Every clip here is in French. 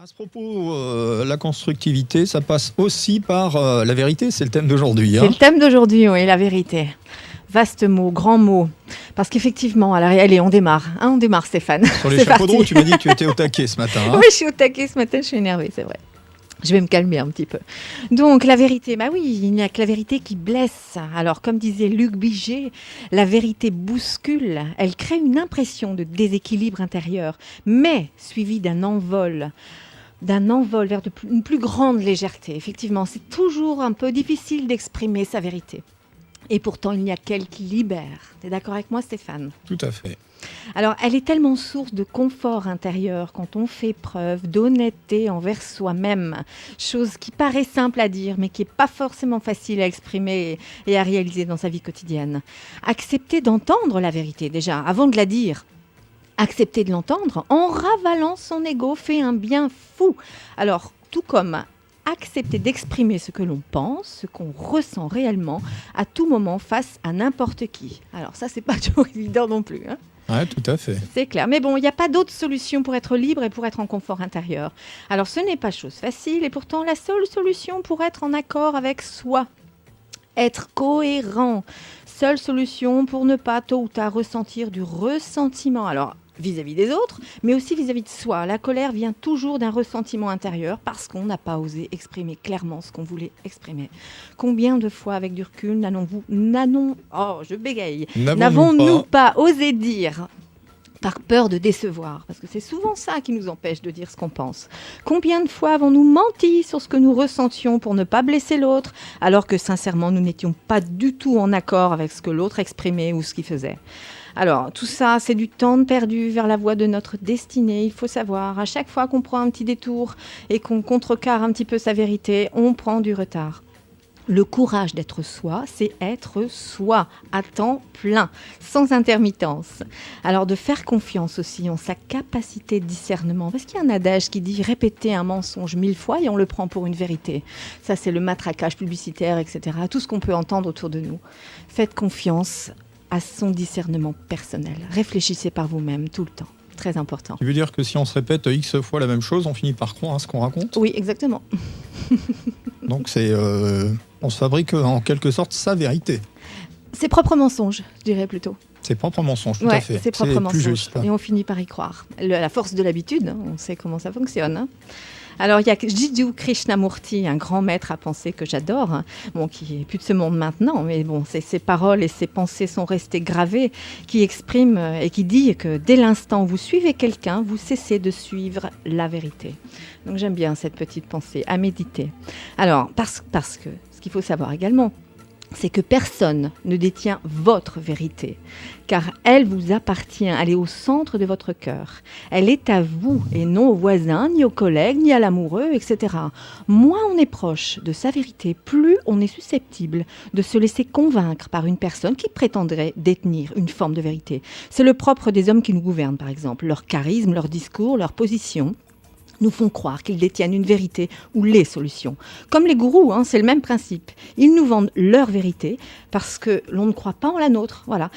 À ce propos, la constructivité, ça passe aussi par la vérité, c'est le thème d'aujourd'hui. C'est le thème d'aujourd'hui, oui, la vérité. Vaste mot, grand mot. Parce qu'effectivement, allez, on démarre. On démarre, Stéphane. Sur les chapeaux de roue, tu m'as dit que tu étais au taquet ce matin. Oui, je suis au taquet ce matin, je suis énervée, c'est vrai. Je vais me calmer un petit peu. Donc, la vérité, oui, il n'y a que la vérité qui blesse. Alors, comme disait Luc Biget, la vérité bouscule. Elle crée une impression de déséquilibre intérieur, mais suivie d'un envol vers une plus grande légèreté. Effectivement, c'est toujours un peu difficile d'exprimer sa vérité. Et pourtant, il n'y a qu'elle qui libère. Tu es d'accord avec moi, Stéphane ? Tout à fait. Alors, elle est tellement source de confort intérieur quand on fait preuve d'honnêteté envers soi-même. Chose qui paraît simple à dire, mais qui n'est pas forcément facile à exprimer et à réaliser dans sa vie quotidienne. Accepter d'entendre la vérité, déjà, avant de la dire. Accepter de l'entendre en ravalant son ego fait un bien fou. Alors, tout comme accepter d'exprimer ce que l'on pense, ce qu'on ressent réellement, à tout moment face à n'importe qui. Alors ça, c'est pas toujours évident non plus. Oui, tout à fait. C'est clair. Mais bon, il n'y a pas d'autre solution pour être libre et pour être en confort intérieur. Alors ce n'est pas chose facile et pourtant la seule solution pour être en accord avec soi. Être cohérent. Seule solution pour ne pas tôt ou tard ressentir du ressentiment. Alors, vis-à-vis des autres, mais aussi vis-à-vis de soi. La colère vient toujours d'un ressentiment intérieur parce qu'on n'a pas osé exprimer clairement ce qu'on voulait exprimer. Combien de fois, avec du recul, n'avons-nous pas osé dire par peur de décevoir, parce que c'est souvent ça qui nous empêche de dire ce qu'on pense. Combien de fois avons-nous menti sur ce que nous ressentions pour ne pas blesser l'autre, alors que sincèrement, nous n'étions pas du tout en accord avec ce que l'autre exprimait ou ce qu'il faisait. Alors, tout ça, c'est du temps perdu vers la voie de notre destinée. Il faut savoir, à chaque fois qu'on prend un petit détour et qu'on contrecarre un petit peu sa vérité, on prend du retard. Le courage d'être soi, c'est être soi, à temps plein, sans intermittence. Alors, de faire confiance aussi en sa capacité de discernement. Parce qu'il y a un adage qui dit « répéter un mensonge 1000 fois et on le prend pour une vérité ». Ça, c'est le matraquage publicitaire, etc. Tout ce qu'on peut entendre autour de nous. Faites confiance à son discernement personnel. Réfléchissez par vous-même tout le temps. Très important. Tu veux dire que si on se répète X fois la même chose, on finit par croire à ce qu'on raconte ? Oui, exactement. Donc on se fabrique en quelque sorte sa vérité. C'est propre mensonge, je dirais plutôt. C'est propre mensonge, tout à fait. C'est propre mensonge. Plus juste. Et on finit par y croire. La force de l'habitude, on sait comment ça fonctionne. Alors, il y a Jiddu Krishnamurti, un grand maître à penser que j'adore, qui est plus de ce monde maintenant, mais bon, ses paroles et ses pensées sont restées gravées, qui exprime et qui dit que dès l'instant où vous suivez quelqu'un, vous cessez de suivre la vérité. Donc, j'aime bien cette petite pensée à méditer. Alors, parce que ce qu'il faut savoir également, c'est que personne ne détient votre vérité, car elle vous appartient, elle est au centre de votre cœur. Elle est à vous et non au voisin, ni aux collègues, ni à l'amoureux, etc. Moins on est proche de sa vérité, plus on est susceptible de se laisser convaincre par une personne qui prétendrait détenir une forme de vérité. C'est le propre des hommes qui nous gouvernent, par exemple. Leur charisme, leur discours, leur position nous font croire qu'ils détiennent une vérité ou les solutions. Comme les gourous, c'est le même principe. Ils nous vendent leur vérité parce que l'on ne croit pas en la nôtre. Voilà.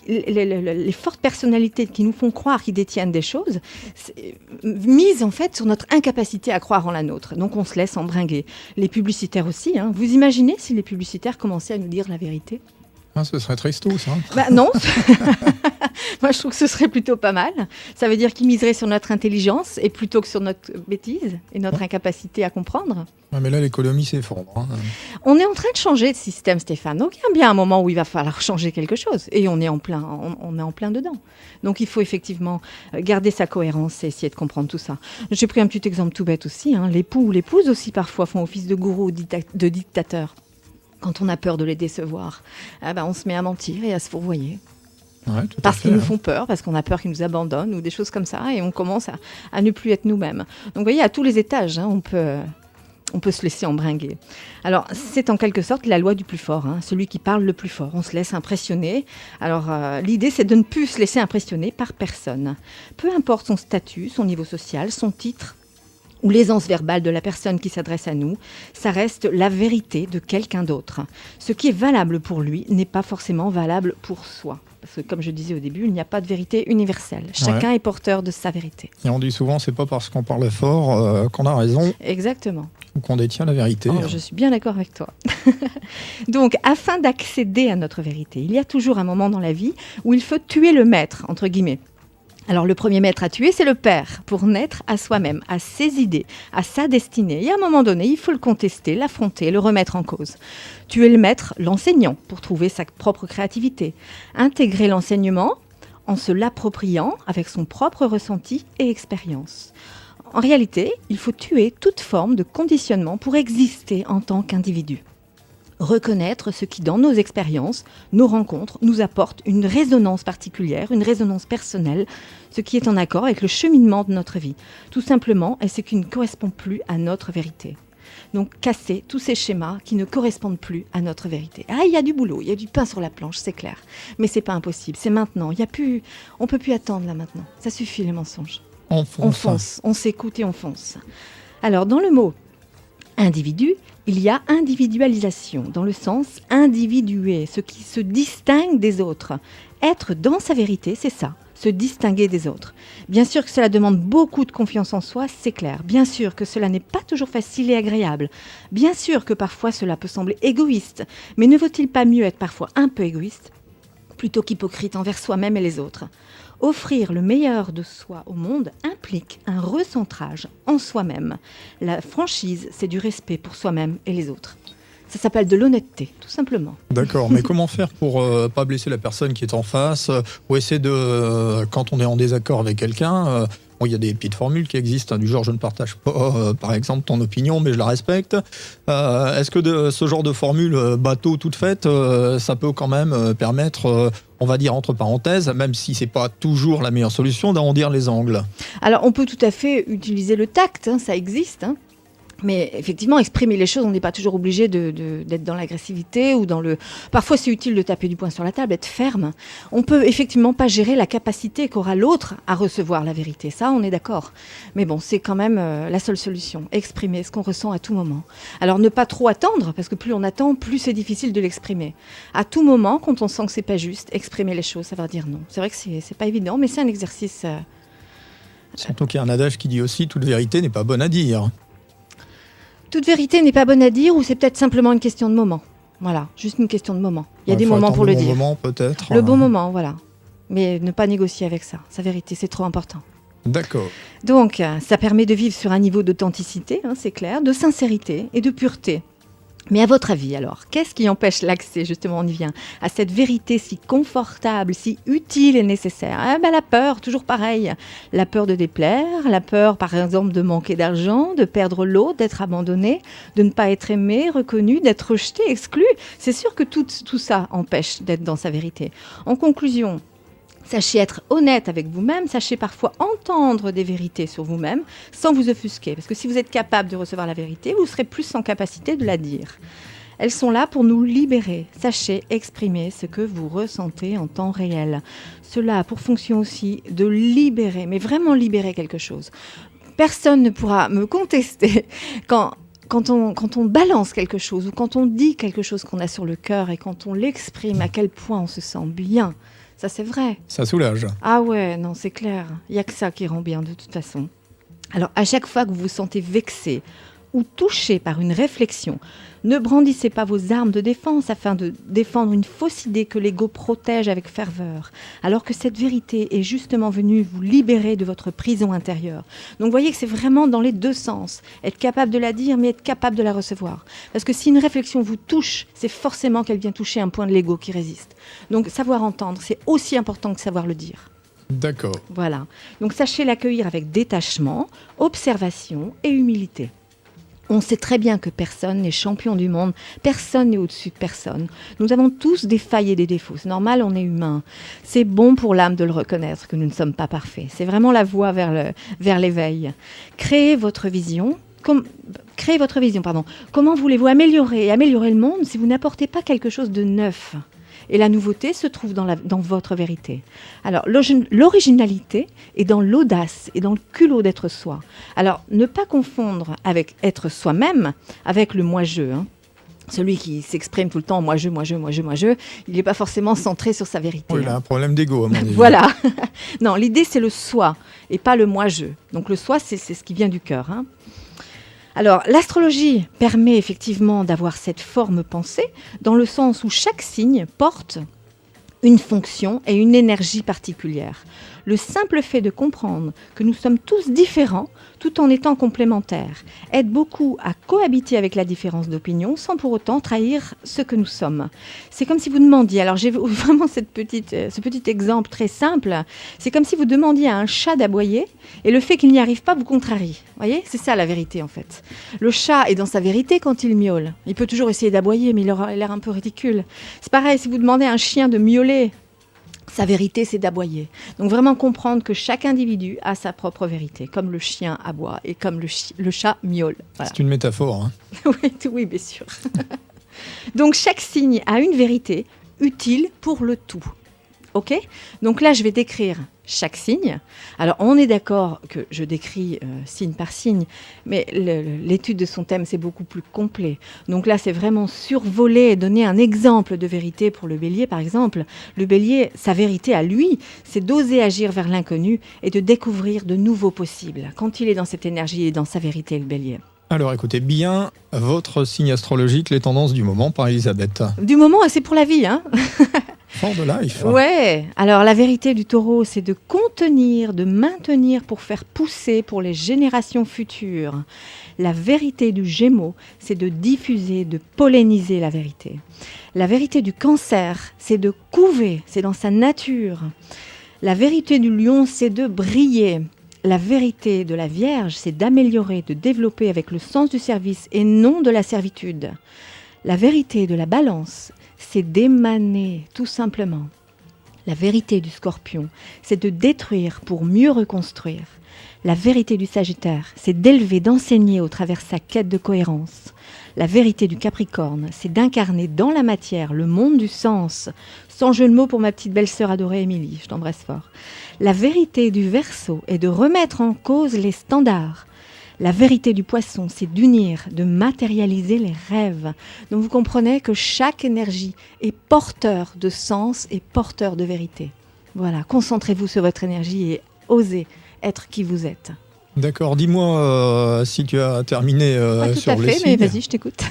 Les fortes personnalités qui nous font croire qu'ils détiennent des choses misent en fait sur notre incapacité à croire en la nôtre. Donc on se laisse embringuer. Les publicitaires aussi. Vous imaginez si les publicitaires commençaient à nous dire la vérité ? Ce serait tristou, ça. Non. Moi, je trouve que ce serait plutôt pas mal. Ça veut dire qu'ils miseraient sur notre intelligence et plutôt que sur notre bêtise et notre incapacité à comprendre. Ouais, mais là, l'économie s'effondre. On est en train de changer de système, Stéphane. Donc, il y a bien un moment où il va falloir changer quelque chose. Et on est en plein dedans. Donc, il faut effectivement garder sa cohérence et essayer de comprendre tout ça. J'ai pris un petit exemple tout bête aussi. L'époux ou l'épouse aussi, parfois, font office de gourou ou de dictateur. Quand on a peur de les décevoir, on se met à mentir et à se fourvoyer. Ouais, parce qu'ils nous font peur, parce qu'on a peur qu'ils nous abandonnent ou des choses comme ça, et on commence à ne plus être nous-mêmes. Donc vous voyez, à tous les étages, on peut se laisser embringuer. Alors c'est en quelque sorte la loi du plus fort, celui qui parle le plus fort. On se laisse impressionner. Alors l'idée, c'est de ne plus se laisser impressionner par personne. Peu importe son statut, son niveau social, son titre ou l'aisance verbale de la personne qui s'adresse à nous, ça reste la vérité de quelqu'un d'autre. Ce qui est valable pour lui n'est pas forcément valable pour soi. Parce que comme je disais au début, il n'y a pas de vérité universelle. Chacun est porteur de sa vérité. Et on dit souvent, c'est pas parce qu'on parle fort qu'on a raison. Exactement. Ou qu'on détient la vérité. Je suis bien d'accord avec toi. Donc, afin d'accéder à notre vérité, il y a toujours un moment dans la vie où il faut tuer le maître, entre guillemets. Alors, le premier maître à tuer, c'est le père, pour naître à soi-même, à ses idées, à sa destinée. Et à un moment donné, il faut le contester, l'affronter, le remettre en cause. Tuer le maître, l'enseignant, pour trouver sa propre créativité. Intégrer l'enseignement en se l'appropriant avec son propre ressenti et expérience. En réalité, il faut tuer toute forme de conditionnement pour exister en tant qu'individu. Reconnaître ce qui, dans nos expériences, nos rencontres, nous apporte une résonance particulière, une résonance personnelle, ce qui est en accord avec le cheminement de notre vie. Tout simplement, et ce qui ne correspond plus à notre vérité. Donc, casser tous ces schémas qui ne correspondent plus à notre vérité. Ah, il y a du boulot, il y a du pain sur la planche, c'est clair. Mais c'est pas impossible, c'est maintenant. On peut plus attendre là maintenant. Ça suffit les mensonges. On fonce, on s'écoute et on fonce. Alors, dans le mot individu, il y a individualisation, dans le sens individuer, ce qui se distingue des autres. Être dans sa vérité, c'est ça, se distinguer des autres. Bien sûr que cela demande beaucoup de confiance en soi, c'est clair. Bien sûr que cela n'est pas toujours facile et agréable. Bien sûr que parfois cela peut sembler égoïste. Mais ne vaut-il pas mieux être parfois un peu égoïste, plutôt qu'hypocrite envers soi-même et les autres ? Offrir le meilleur de soi au monde implique un recentrage en soi-même. La franchise, c'est du respect pour soi-même et les autres. Ça s'appelle de l'honnêteté, tout simplement. D'accord, mais comment faire pour pas blesser la personne qui est en face ou essayer de, quand on est en désaccord avec quelqu'un, il y a des petites formules qui existent, du genre je ne partage pas, par exemple, ton opinion, mais je la respecte. Est-ce que ce genre de formule bateau toute faite, ça peut quand même permettre, on va dire entre parenthèses, même si c'est pas toujours la meilleure solution, d'arrondir les angles? Alors on peut tout à fait utiliser le tact, ça existe. Mais effectivement, exprimer les choses, on n'est pas toujours obligé d'être dans l'agressivité ou dans le... Parfois, c'est utile de taper du poing sur la table, être ferme. On peut effectivement pas gérer la capacité qu'aura l'autre à recevoir la vérité. Ça, on est d'accord. Mais bon, c'est quand même la seule solution. Exprimer ce qu'on ressent à tout moment. Alors, ne pas trop attendre, parce que plus on attend, plus c'est difficile de l'exprimer. À tout moment, quand on sent que c'est pas juste, exprimer les choses, ça va dire non. C'est vrai que c'est pas évident, mais c'est un exercice... Surtout qu'il y a un adage qui dit aussi « toute vérité n'est pas bonne à dire ». Toute vérité n'est pas bonne à dire, ou c'est peut-être simplement une question de moment. Voilà, juste une question de moment. Il y a des moments pour le dire. Le bon moment, peut-être. Le bon moment, voilà. Mais ne pas négocier avec ça. Sa vérité, c'est trop important. D'accord. Donc, ça permet de vivre sur un niveau d'authenticité, c'est clair, de sincérité et de pureté. Mais à votre avis, alors, qu'est-ce qui empêche l'accès, justement, on y vient, à cette vérité si confortable, si utile et nécessaire ? La peur, toujours pareil. La peur de déplaire, la peur, par exemple, de manquer d'argent, de perdre l'autre, d'être abandonné, de ne pas être aimé, reconnu, d'être rejeté, exclu. C'est sûr que tout ça empêche d'être dans sa vérité. En conclusion, sachez être honnête avec vous-même, sachez parfois entendre des vérités sur vous-même sans vous offusquer. Parce que si vous êtes capable de recevoir la vérité, vous serez plus en capacité de la dire. Elles sont là pour nous libérer. Sachez exprimer ce que vous ressentez en temps réel. Cela a pour fonction aussi de libérer, mais vraiment libérer quelque chose. Personne ne pourra me contester quand on balance quelque chose ou quand on dit quelque chose qu'on a sur le cœur et quand on l'exprime, à quel point on se sent bien. Ça, c'est vrai. Ça soulage. Ah ouais, non, c'est clair. Il n'y a que ça qui rend bien, de toute façon. Alors, à chaque fois que vous vous sentez vexé ou touché par une réflexion, ne brandissez pas vos armes de défense afin de défendre une fausse idée que l'ego protège avec ferveur, alors que cette vérité est justement venue vous libérer de votre prison intérieure. Donc, vous voyez que c'est vraiment dans les deux sens. Être capable de la dire, mais être capable de la recevoir. Parce que si une réflexion vous touche, c'est forcément qu'elle vient toucher un point de l'ego qui résiste. Donc, savoir entendre, c'est aussi important que savoir le dire. D'accord. Voilà. Donc, sachez l'accueillir avec détachement, observation et humilité. On sait très bien que personne n'est champion du monde, personne n'est au-dessus de personne. Nous avons tous des failles et des défauts, c'est normal, on est humain. C'est bon pour l'âme de le reconnaître, que nous ne sommes pas parfaits. C'est vraiment la voie vers l'éveil. Créez votre vision. Comment voulez-vous améliorer le monde si vous n'apportez pas quelque chose de neuf ? Et la nouveauté se trouve dans votre vérité. Alors, l'originalité est dans l'audace et dans le culot d'être soi. Alors, ne pas confondre avec être soi-même avec le moi-je. Celui qui s'exprime tout le temps, moi-je, il n'est pas forcément centré sur sa vérité. Oui, il a un problème d'ego, à mon avis. Voilà. Non, l'idée, c'est le soi et pas le moi-je. Donc, le soi, c'est ce qui vient du cœur. Alors, l'astrologie permet effectivement d'avoir cette forme pensée, dans le sens où chaque signe porte une fonction et une énergie particulière. Le simple fait de comprendre que nous sommes tous différents tout en étant complémentaires aide beaucoup à cohabiter avec la différence d'opinion sans pour autant trahir ce que nous sommes. C'est comme si vous demandiez, alors j'ai vraiment ce petit exemple très simple, c'est comme si vous demandiez à un chat d'aboyer et le fait qu'il n'y arrive pas vous contrarie. Vous voyez, c'est ça la vérité en fait. Le chat est dans sa vérité quand il miaule. Il peut toujours essayer d'aboyer mais il aura l'air un peu ridicule. C'est pareil, si vous demandez à un chien de miauler, sa vérité, c'est d'aboyer. Donc vraiment comprendre que chaque individu a sa propre vérité, comme le chien aboie et comme le chat miaule. Voilà. C'est une métaphore. Oui, bien sûr. Donc chaque signe a une vérité utile pour le tout. Ok ? Donc là, je vais décrire chaque signe. Alors, on est d'accord que je décris signe par signe, mais l'étude de son thème, c'est beaucoup plus complet. Donc là, c'est vraiment survoler et donner un exemple de vérité pour le bélier, par exemple. Le bélier, sa vérité à lui, c'est d'oser agir vers l'inconnu et de découvrir de nouveaux possibles. Quand il est dans cette énergie et dans sa vérité, le bélier. Alors écoutez bien votre signe astrologique, les tendances du moment par Elisabeth. Du moment, c'est pour la vie, For the life. Ouais. Alors la vérité du taureau, c'est de contenir, de maintenir pour faire pousser pour les générations futures. La vérité du gémeau, c'est de diffuser, de polliniser la vérité. La vérité du cancer, c'est de couver, c'est dans sa nature. La vérité du lion, c'est de briller. La vérité de la Vierge, c'est d'améliorer, de développer avec le sens du service et non de la servitude. La vérité de la Balance, c'est d'émaner, tout simplement. La vérité du Scorpion, c'est de détruire pour mieux reconstruire. La vérité du Sagittaire, c'est d'élever, d'enseigner au travers sa quête de cohérence. La vérité du Capricorne, c'est d'incarner dans la matière le monde du sens. Sans jeu de mots pour ma petite belle-sœur adorée Émilie, je t'embrasse fort. La vérité du Verseau est de remettre en cause les standards. La vérité du Poisson, c'est d'unir, de matérialiser les rêves. Donc vous comprenez que chaque énergie est porteur de sens et porteur de vérité. Voilà, concentrez-vous sur votre énergie et osez être qui vous êtes. D'accord, dis-moi si tu as terminé sur les signes. Mais vas-y, je t'écoute.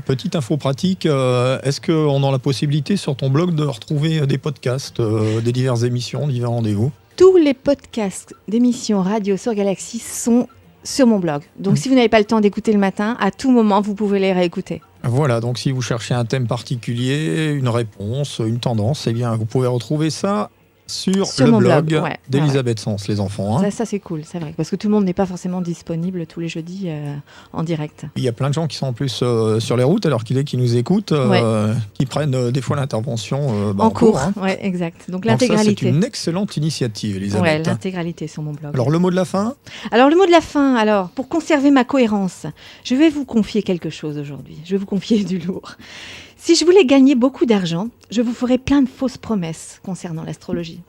Petite info pratique, est-ce qu'on a la possibilité sur ton blog de retrouver des podcasts, des diverses émissions, divers rendez-vous ? Tous les podcasts d'émissions radio sur Galaxy sont sur mon blog. Donc si vous n'avez pas le temps d'écouter le matin, à tout moment, vous pouvez les réécouter. Voilà, donc si vous cherchez un thème particulier, une réponse, une tendance, eh bien vous pouvez retrouver ça sur le blog d'Elisabeth Sens, les enfants. Ça c'est cool, c'est vrai. Parce que tout le monde n'est pas forcément disponible tous les jeudis en direct. Il y a plein de gens qui sont en plus sur les routes, alors qui nous écoutent, qui prennent des fois l'intervention en cours. Oui, exact. Donc l'intégralité. Ça, c'est une excellente initiative, Elisabeth. Oui, l'intégralité sur mon blog. Alors le mot de la fin ? Alors le mot de la fin, pour conserver ma cohérence, je vais vous confier quelque chose aujourd'hui. Je vais vous confier du lourd. Si je voulais gagner beaucoup d'argent, je vous ferais plein de fausses promesses concernant l'astrologie.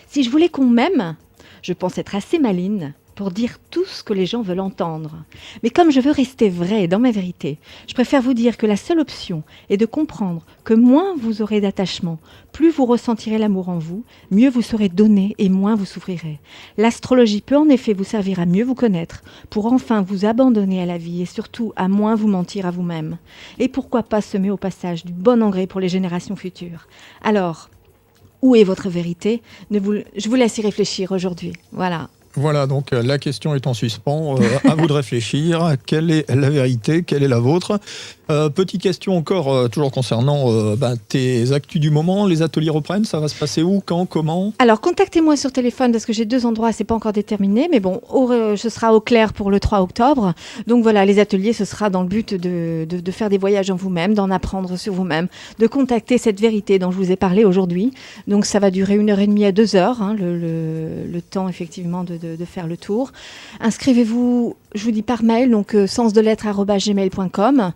Si je voulais qu'on m'aime, je pense être assez maligne pour dire tout ce que les gens veulent entendre. Mais comme je veux rester vraie dans ma vérité, je préfère vous dire que la seule option est de comprendre que moins vous aurez d'attachement, plus vous ressentirez l'amour en vous, mieux vous serez donné et moins vous souffrirez. L'astrologie peut en effet vous servir à mieux vous connaître, pour enfin vous abandonner à la vie et surtout à moins vous mentir à vous-même. Et pourquoi pas semer au passage du bon engrais pour les générations futures. Alors, où est votre vérité ? Je vous laisse y réfléchir aujourd'hui. Voilà, donc la question est en suspens. À vous de réfléchir. Quelle est la vérité ? Quelle est la vôtre ? Petite question encore, toujours concernant tes actus du moment. Les ateliers reprennent, ça va se passer où, quand, comment ? Alors, contactez-moi sur téléphone parce que j'ai 2 endroits, c'est pas encore déterminé. Mais bon, ce sera au clair pour le 3 octobre. Donc voilà, les ateliers, ce sera dans le but de faire des voyages en vous-même, d'en apprendre sur vous-même, de contacter cette vérité dont je vous ai parlé aujourd'hui. Donc ça va durer 1h30 à 2h, le temps effectivement de faire le tour. Inscrivez-vous, je vous dis par mail, donc sensdelettre@gmail.com.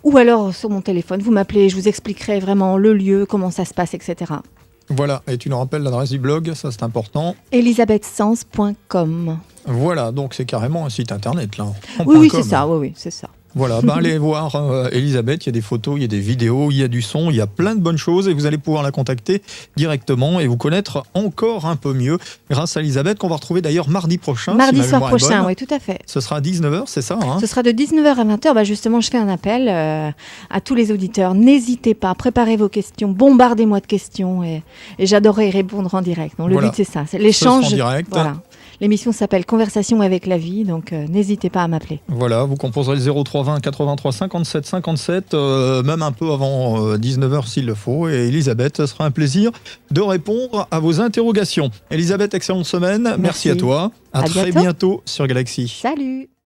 Ou alors sur mon téléphone, vous m'appelez, je vous expliquerai vraiment le lieu, comment ça se passe, etc. Voilà, et tu nous rappelles l'adresse du blog, ça c'est important. elisabethsens.com. Voilà, donc c'est carrément un site internet là. en Oui, .com. c'est ça, oui, c'est ça. Voilà, allez voir Elisabeth, il y a des photos, il y a des vidéos, il y a du son, il y a plein de bonnes choses et vous allez pouvoir la contacter directement et vous connaître encore un peu mieux grâce à Elisabeth qu'on va retrouver d'ailleurs mardi prochain. Mardi si ma soir mémoire est prochain, bonne. oui, tout à fait. Ce sera à 19h, c'est ça Ce sera de 19h à 20h. Bah justement, je fais un appel à tous les auditeurs. N'hésitez pas, préparez vos questions, bombardez-moi de questions et j'adorerais y répondre en direct. Donc, le Voilà. but, c'est ça, c'est l'échange. Ce sera en direct. Voilà. L'émission s'appelle Conversation avec la vie, donc n'hésitez pas à m'appeler. Voilà, vous composerez le 0320 83 57 57, même un peu avant 19h s'il le faut. Et Elisabeth, ce sera un plaisir de répondre à vos interrogations. Elisabeth, excellente semaine. Merci à toi. À très bientôt. bientôt sur Galaxy. Salut!